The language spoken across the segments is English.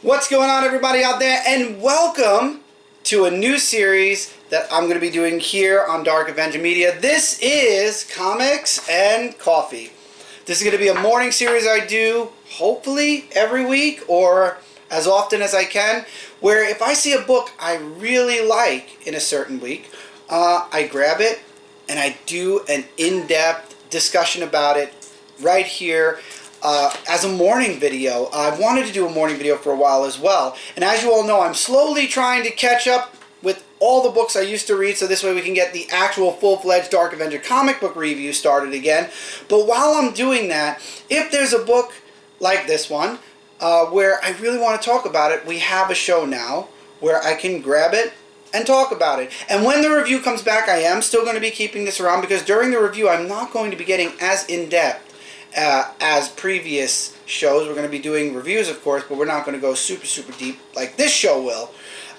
What's going on, everybody out there, and welcome to a new series that I'm going to be doing here on Dark Avenger Media. This is Comics and Coffee. This is going to be a morning series I do, hopefully every week or as often as I can, where if I see a book I really like in a certain week, I grab it and I do an in-depth discussion about it right here. As a morning video. I've wanted to do a morning video for a while as well. And as you all know, I'm slowly trying to catch up with all the books I used to read, so this way we can get the actual full-fledged Dark Avenger comic book review started again. But while I'm doing that, if there's a book like this one, where I really want to talk about it, we have a show now where I can grab it and talk about it. And when the review comes back, I am still going to be keeping this around, because during the review I'm not going to be getting as in-depth as previous shows. We're going to be doing reviews, of course, but we're not going to go super deep like this show will.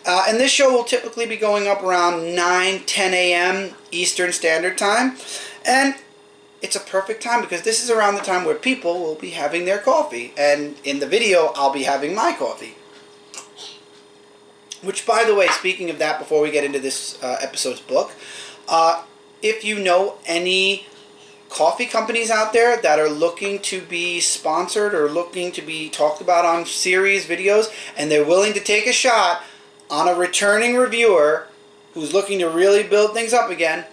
And this show will typically be going up around 9-10 a.m. Eastern Standard Time. And it's a perfect time because this is around the time where people will be having their coffee. And in the video, I'll be having my coffee. Which, by the way, speaking of that, before we get into this episode's book, if you know any coffee companies out there that are looking to be sponsored or looking to be talked about on series videos, and they're willing to take a shot on a returning reviewer who's looking to really build things up again,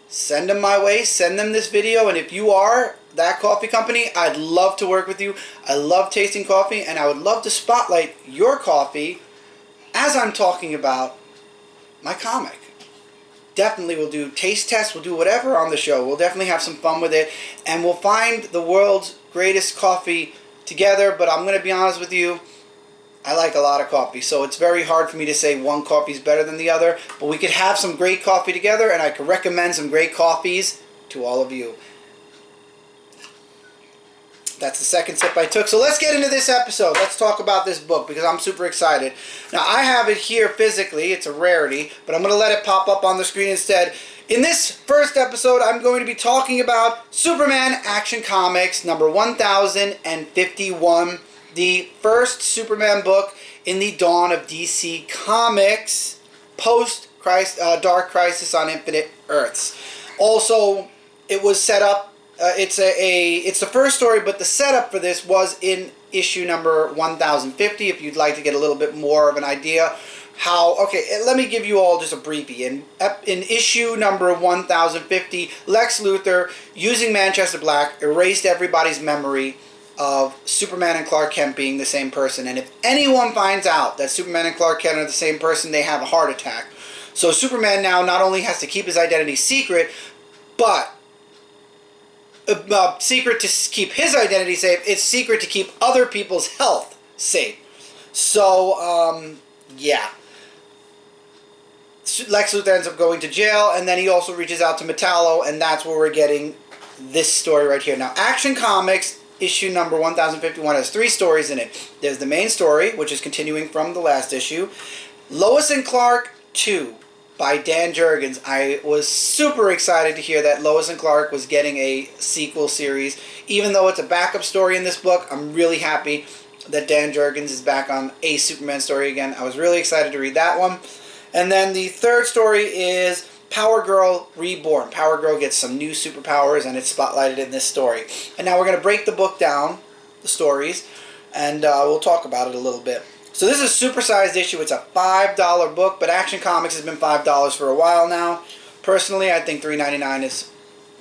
send them my way, send them this video. And if you are that coffee company, I'd love to work with you. I love tasting coffee, and I would love to spotlight your coffee as I'm talking about my comic. Definitely we'll do taste tests, we'll do whatever on the show. We'll definitely have some fun with it, and we'll find the world's greatest coffee together. But I'm going to be honest with you, I like a lot of coffee, so it's very hard for me to say one coffee is better than the other. But we could have some great coffee together, and I could recommend some great coffees to all of you. That's the second sip I took. So let's get into this episode. Let's talk about this book because I'm super excited. Now, I have it here physically. It's a rarity, but I'm going to let it pop up on the screen instead. In this first episode, I'm going to be talking about Superman Action Comics number 1051, the first Superman book in the dawn of DC Comics, post Dark Crisis on Infinite Earths. Also, it was set up. It's the first story, but the setup for this was in issue number 1050. If you'd like to get a little bit more of an idea how, okay, let me give you all just a briefie. In issue number 1050, Lex Luthor, using Manchester Black, erased everybody's memory of Superman and Clark Kent being the same person. And if anyone finds out that Superman and Clark Kent are the same person, they have a heart attack. So Superman now not only has to keep his identity secret, but secret to keep his identity safe, it's secret to keep other people's health safe. So, yeah. Lex Luthor ends up going to jail, and then he also reaches out to Metallo, and that's where we're getting this story right here. Now, Action Comics, issue number 1051, has 3 stories in it. There's the main story, which is continuing from the last issue. Lois and Clark 2. By Dan Jurgens. I was super excited to hear that Lois and Clark was getting a sequel series. Even though it's a backup story in this book, I'm really happy that Dan Jurgens is back on a Superman story again. I was really excited to read that one. And then the third story is Power Girl Reborn. Power Girl gets some new superpowers, and it's spotlighted in this story. And now we're going to break the book down, the stories, and we'll talk about it a little bit. So this is a supersized issue. It's a $5 book, but Action Comics has been $5 for a while now. Personally, I think $3.99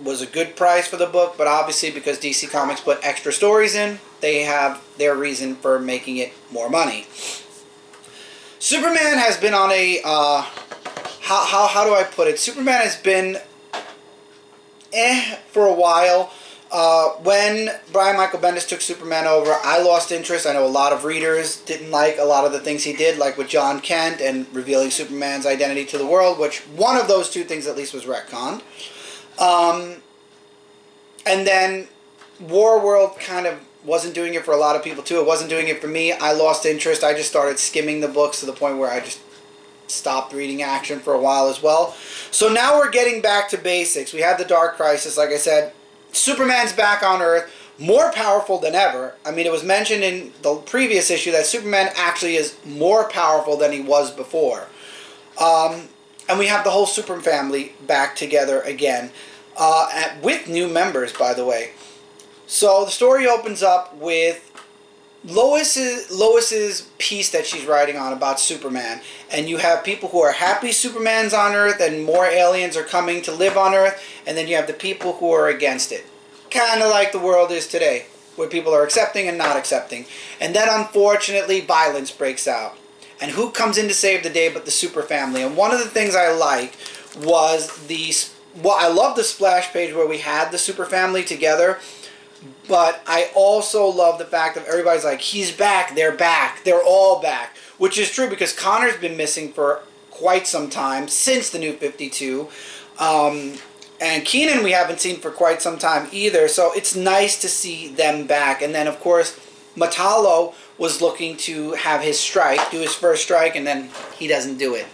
was a good price for the book, but obviously because DC Comics put extra stories in, they have their reason for making it more money. Superman has been on a, how do I put it? Superman has been for a while. When Brian Michael Bendis took Superman over, I lost interest. I know a lot of readers didn't like a lot of the things he did, like with John Kent and revealing Superman's identity to the world, which one of those 2 things at least was retconned. And then War World kind of wasn't doing it for a lot of people too. It wasn't doing it for me. I lost interest. I just started skimming the books to the point where I just stopped reading Action for a while as well. So now we're getting back to basics. We had the Dark Crisis, like I said. Superman's back on Earth. more powerful than ever. I mean, it was mentioned in the previous issue that Superman actually is more powerful than he was before. And we have the whole Super family back together again, with new members, by the way. So the story opens up with Lois's piece that she's writing on about Superman, and you have people who are happy Superman's on Earth and more aliens are coming to live on Earth, and then you have the people who are against it. Kind of like the world is today, where people are accepting and not accepting. And then unfortunately violence breaks out. And who comes in to save the day but the Super family? And one of the things I like was I love the splash page where we had the Super family together. But I also love the fact that everybody's like, he's back, they're all back. Which is true because Connor's been missing for quite some time, since the New 52. And Keenan we haven't seen for quite some time either, so it's nice to see them back. And then of course, Metallo was looking to have his strike, do his first strike, and then he doesn't do it.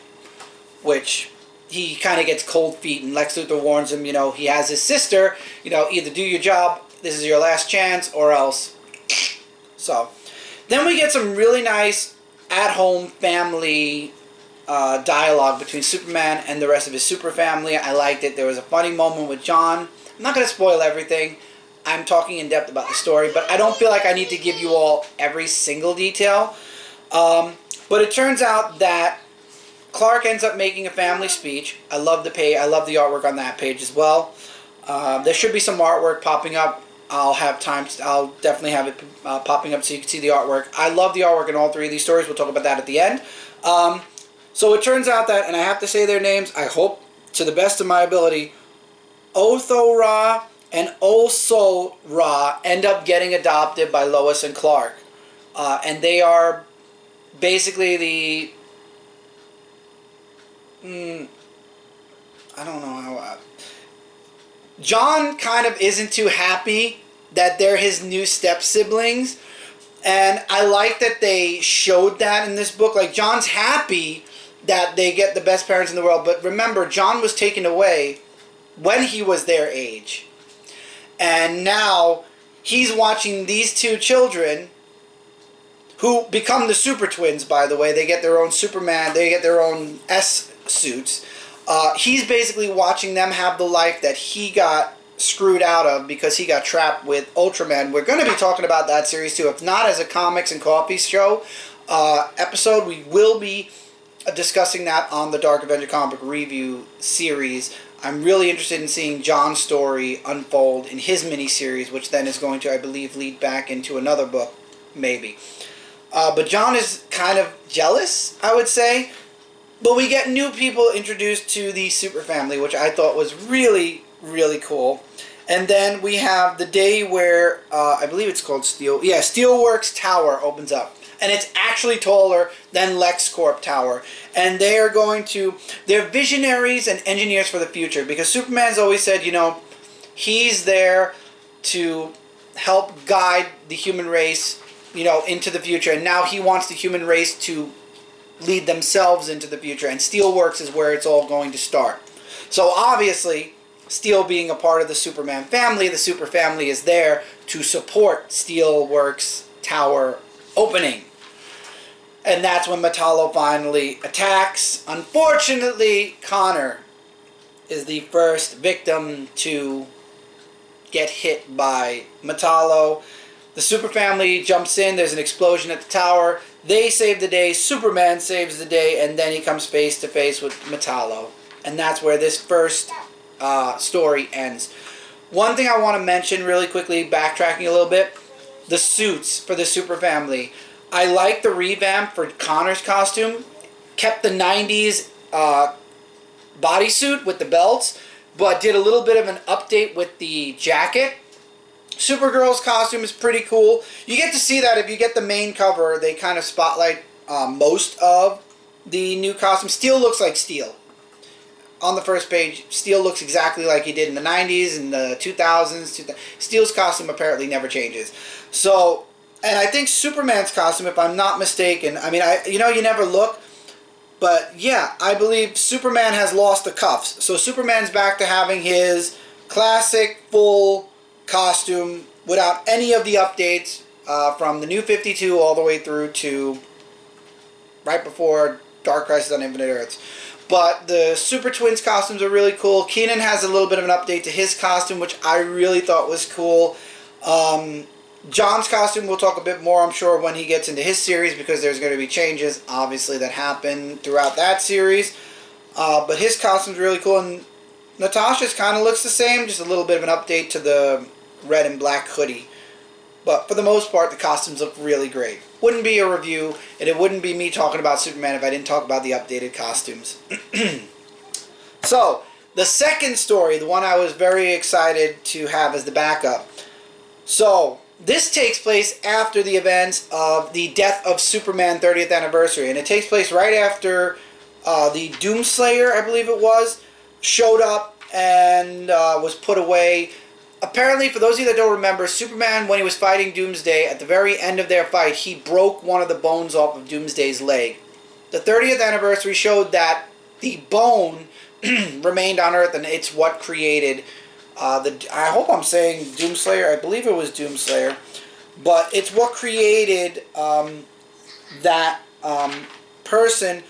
Which, he kind of gets cold feet, and Lex Luthor warns him, he has his sister, either do your job, this is your last chance, or else. So, then we get some really nice at-home family dialogue between Superman and the rest of his Super family. I liked it. There was a funny moment with John. I'm not going to spoil everything. I'm talking in depth about the story, but I don't feel like I need to give you all every single detail. But it turns out that Clark ends up making a family speech. I love the page. I love the artwork on that page as well. There should be some artwork popping up. I'll definitely have it popping up so you can see the artwork. I love the artwork in all three of these stories. We'll talk about that at the end. So it turns out that, and I have to say their names, I hope to the best of my ability, Otho-Ra and Oso-Ra end up getting adopted by Lois and Clark. And they are basically I don't know how... John kind of isn't too happy that they're his new step-siblings. And I like that they showed that in this book. Like, John's happy that they get the best parents in the world. But remember, John was taken away when he was their age. And now he's watching these two children, who become the Super Twins, by the way. They get their own Superman. They get their own S-suits. He's basically watching them have the life that he got screwed out of because he got trapped with Ultraman. We're going to be talking about that series too. If not as a comics and coffee show episode, we will be discussing that on the Dark Avenger comic review series. I'm really interested in seeing John's story unfold in his miniseries, which then is going to, I believe, lead back into another book, maybe. But John is kind of jealous, I would say. But we get new people introduced to the Super family, which I thought was really, really cool. And then we have the day where, I believe it's called Steelworks Tower opens up. And it's actually taller than LexCorp Tower. And they are they're visionaries and engineers for the future. Because Superman's always said, he's there to help guide the human race, into the future. And now he wants the human race to lead themselves into the future. And Steelworks is where it's all going to start. So obviously, Steel being a part of the Superman family, the Super family is there to support Steelworks Tower opening. And that's when Metallo finally attacks. Unfortunately, Connor is the first victim to get hit by Metallo. The Super family jumps in. There's an explosion at the tower. They save the day. Superman saves the day. And then he comes face to face with Metallo. And that's where this first story ends. One thing I want to mention really quickly, backtracking a little bit, the suits for the Super family. I like the revamp for Connor's costume. Kept the 90s bodysuit with the belts, but did a little bit of an update with the jacket. Supergirl's costume is pretty cool. You get to see that if you get the main cover. They kind of spotlight most of the new costume. Steel looks like Steel. On the first page, Steel looks exactly like he did in the 90s and the 2000s. Steel's costume apparently never changes. So... And I think Superman's costume, if I'm not mistaken, I mean, you never look, but yeah, I believe Superman has lost the cuffs. So Superman's back to having his classic full costume without any of the updates from the New 52 all the way through to right before Dark Crisis on Infinite Earths. But the Super Twins costumes are really cool. Keenan has a little bit of an update to his costume, which I really thought was cool. John's costume, we'll talk a bit more, I'm sure, when he gets into his series, because there's going to be changes, obviously, that happen throughout that series. But his costume's really cool, and Natasha's kind of looks the same, just a little bit of an update to the red and black hoodie. But for the most part, the costumes look really great. Wouldn't be a review, and it wouldn't be me talking about Superman if I didn't talk about the updated costumes. So, the second story, the one I was very excited to have as the backup. So, this takes place after the events of the Death of Superman 30th anniversary. And it takes place right after the Doomslayer, I believe it was, showed up and was put away. Apparently, for those of you that don't remember, Superman, when he was fighting Doomsday, at the very end of their fight, he broke one of the bones off of Doomsday's leg. The 30th anniversary showed that the bone remained on Earth, and it's what created I hope I'm saying Doomslayer. I believe it was Doomslayer. But it's what created that person.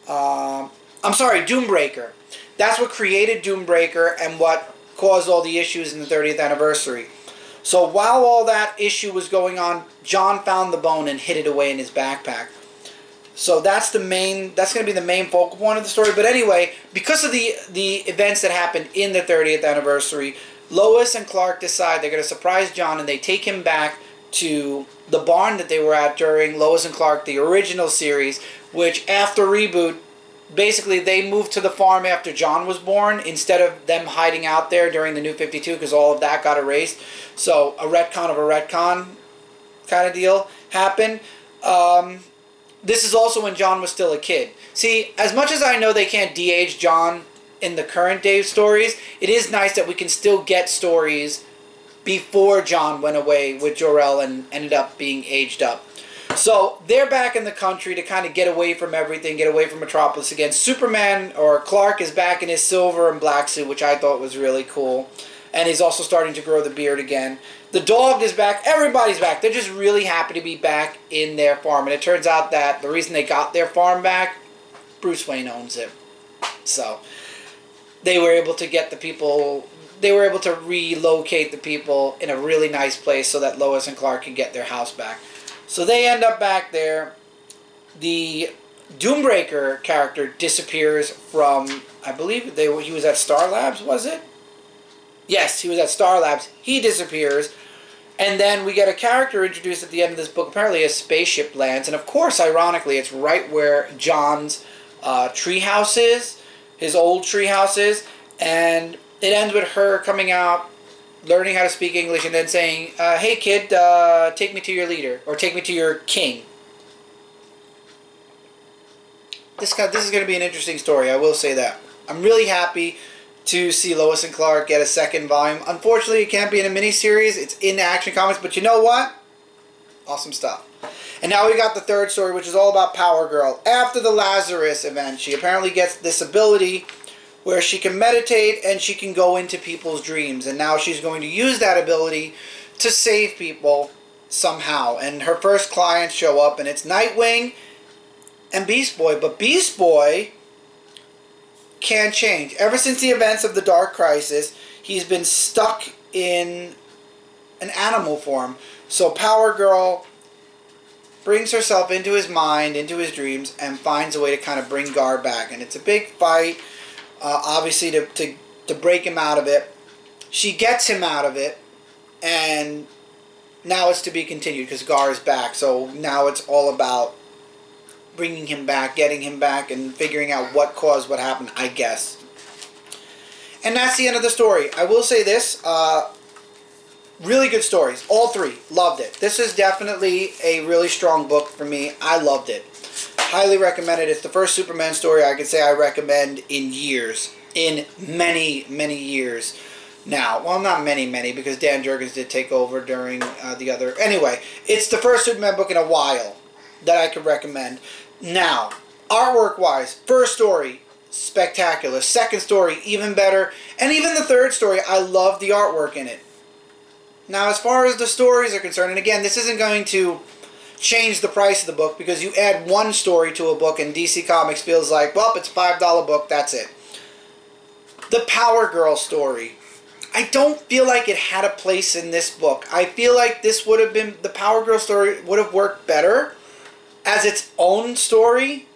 I'm sorry, Doombreaker. That's what created Doombreaker and what caused all the issues in the 30th anniversary. So while all that issue was going on, John found the bone and hid it away in his backpack. So that's going to be the main focal point of the story. But anyway, because of the events that happened in the 30th anniversary, Lois and Clark decide they're going to surprise John, and they take him back to the barn that they were at during Lois and Clark, the original series, which after reboot, basically they moved to the farm after John was born instead of them hiding out there during the New 52, because all of that got erased. So a retcon of a retcon kind of deal happened. This is also when John was still a kid. See, as much as I know they can't de-age John in the current day stories, it is nice that we can still get stories before John went away with Jor-El and ended up being aged up. So they're back in the country to kind of get away from everything, get away from Metropolis again. Superman, or Clark, is back in his silver and black suit, which I thought was really cool. And he's also starting to grow the beard again. The dog is back. Everybody's back. They're just really happy to be back in their farm. And it turns out that the reason they got their farm back, Bruce Wayne owns it. So they were able to get the people, they were able to relocate the people in a really nice place so that Lois and Clark can get their house back. So they end up back there. The Doombreaker character disappears from, I believe he was at Star Labs, was it? Yes, he was at Star Labs. He disappears. And then we get a character introduced at the end of this book. Apparently a spaceship lands. And of course, ironically, it's right where John's treehouse is. His old treehouse is. And it ends with her coming out, learning how to speak English, and then saying, hey kid, take me to your leader. Or take me to your king. This is going to be an interesting story, I will say that. I'm really happy to see Lois and Clark get a second volume. Unfortunately, it can't be in a miniseries. It's in Action Comics, but you know what? Awesome stuff. And now we got the third story, which is all about Power Girl. After the Lazarus event, she apparently gets this ability where she can meditate and she can go into people's dreams. And now she's going to use that ability to save people somehow. And her first clients show up, and it's Nightwing and Beast Boy. But Beast Boy can't change. Ever since the events of the Dark Crisis, he's been stuck in an animal form. So Power Girl brings herself into his mind, into his dreams, and finds a way to kind of bring Gar back. And it's a big fight, obviously, to break him out of it. She gets him out of it, and now it's to be continued because Gar is back. So now it's all about bringing him back, getting him back, and figuring out what caused what happened, I guess. And that's the end of the story. I will say this, really good stories. All three. Loved it. This is definitely a really strong book for me. I loved it. Highly recommend it. It's the first Superman story I could say I recommend in years. In many, many years now. Well, not many, because Dan Jurgens did take over during the other. Anyway, it's the first Superman book in a while that I could recommend. Now, artwork-wise, first story, spectacular. Second story, even better. And even the third story, I love the artwork in it. Now, as far as the stories are concerned, and again, this isn't going to change the price of the book because you add one story to a book and DC Comics feels like, well, it's a $5 book, that's it. The Power Girl story. I don't feel like it had a place in this book. I feel like this would have been, the Power Girl story would have worked better as its own story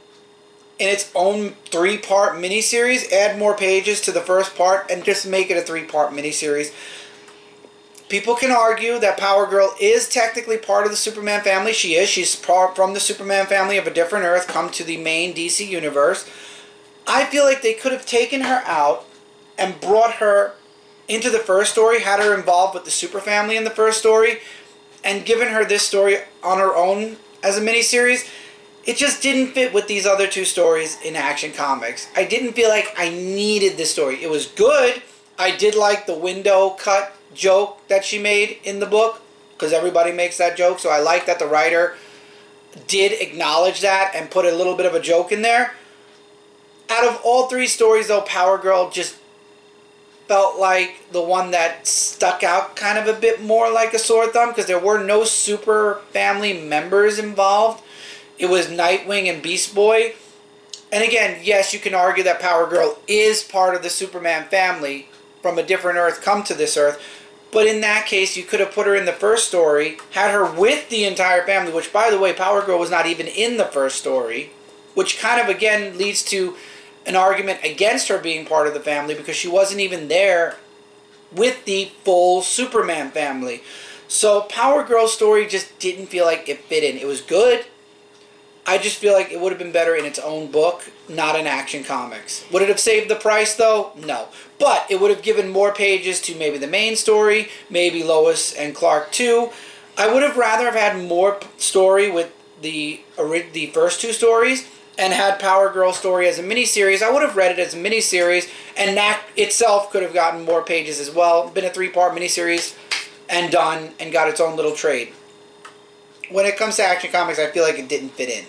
in its own 3-part miniseries. Add more pages to the first part and just make it a 3-part miniseries. People can argue that Power Girl is technically part of the Superman family. She is. She's from the Superman family of a different Earth, come to the main DC universe. I feel like they could have taken her out and brought her into the first story, had her involved with the Super family in the first story, and given her this story on her own as a miniseries. It just didn't fit with these other 2 stories in Action Comics. I didn't feel like I needed this story. It was good. I did like the window cut joke that she made in the book, because everybody makes that joke, so I like that the writer did acknowledge that and put a little bit of a joke in there. Out of all 3 stories, though, Power Girl just felt like the one that stuck out kind of a bit more like a sore thumb, because there were no Super family members involved. It was Nightwing and Beast Boy. And again, yes, you can argue that Power Girl is part of the Superman family from a different Earth come to this Earth. But in that case, you could have put her in the first story, had her with the entire family, which, by the way, Power Girl was not even in the first story, which kind of, again, leads to an argument against her being part of the family because she wasn't even there with the full Superman family. So Power Girl's story just didn't feel like it fit in. It was good. I just feel like it would have been better in its own book, not in Action Comics. Would it have saved the price, though? No. But it would have given more pages to maybe the main story, maybe Lois and Clark 2. I would have rather have had more story with the first 2 stories and had Power Girl story as a miniseries. I would have read it as a miniseries, and that itself could have gotten more pages as well. Been a 3-part miniseries and done, and got its own little trade. When it comes to Action Comics, I feel like it didn't fit in.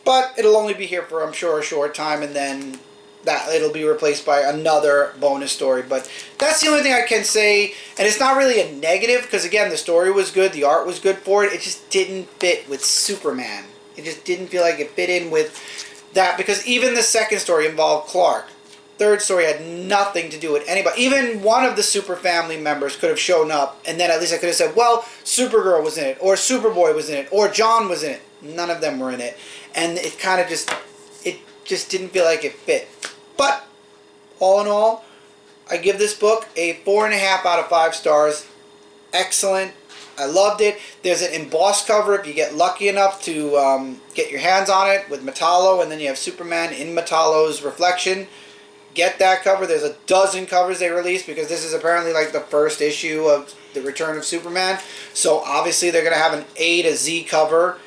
But it'll only be here for, I'm sure, a short time, and then that it'll be replaced by another bonus story. But that's the only thing I can say, and it's not really a negative, because again, the story was good, the art was good for it, it just didn't fit with Superman. It just didn't feel like it fit in with that, because even the second story involved Clark. Third story had nothing to do with anybody. Even one of the Super family members could have shown up, and then at least I could have said, well, Supergirl was in it, or Superboy was in it, or John was in it. None of them were in it. And it kind of just didn't feel like it fit. But, all in all, I give this book a 4.5 out of 5 stars. Excellent. I loved it. There's an embossed cover if you get lucky enough to get your hands on it with Metallo, and then you have Superman in Metallo's reflection. Get that cover. There's a dozen covers they released because this is apparently like the first issue of the Return of Superman. So obviously they're going to have an A to Z cover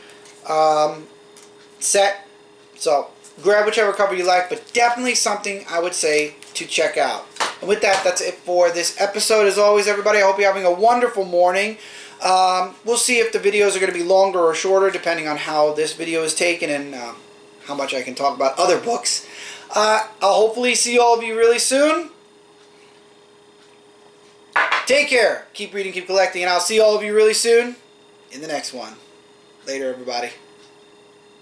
set. So grab whichever cover you like, but definitely something I would say to check out. And with that, that's it for this episode. As always, everybody, I hope you're having a wonderful morning. We'll see if the videos are going to be longer or shorter depending on how this video is taken and how much I can talk about other books. I'll hopefully see all of you really soon. Take care. Keep reading, keep collecting, and I'll see all of you really soon in the next one. Later, everybody.